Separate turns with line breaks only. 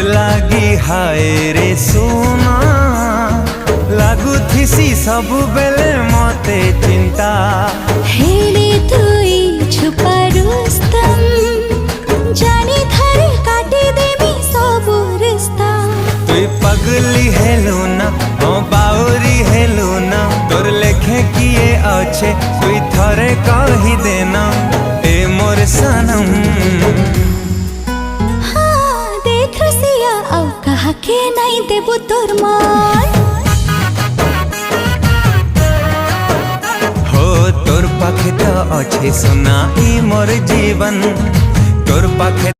लागी हाय रे सोना लागू थिसी सबु बेले मते चिंता
हेले तुई छुपा रुस्तम जानी थारे काटे देमी सबु रिश्ता
तुई पगली हेलु ना ओ बाउरी हेलु ना तोर लेखे किए अच्छे तुई थरे कही देना ए मोर सनम
के नहीं देबू तोर मान
हो तोर पाखे तो अच्छे सुना ई मोर जीवन तोर पाखे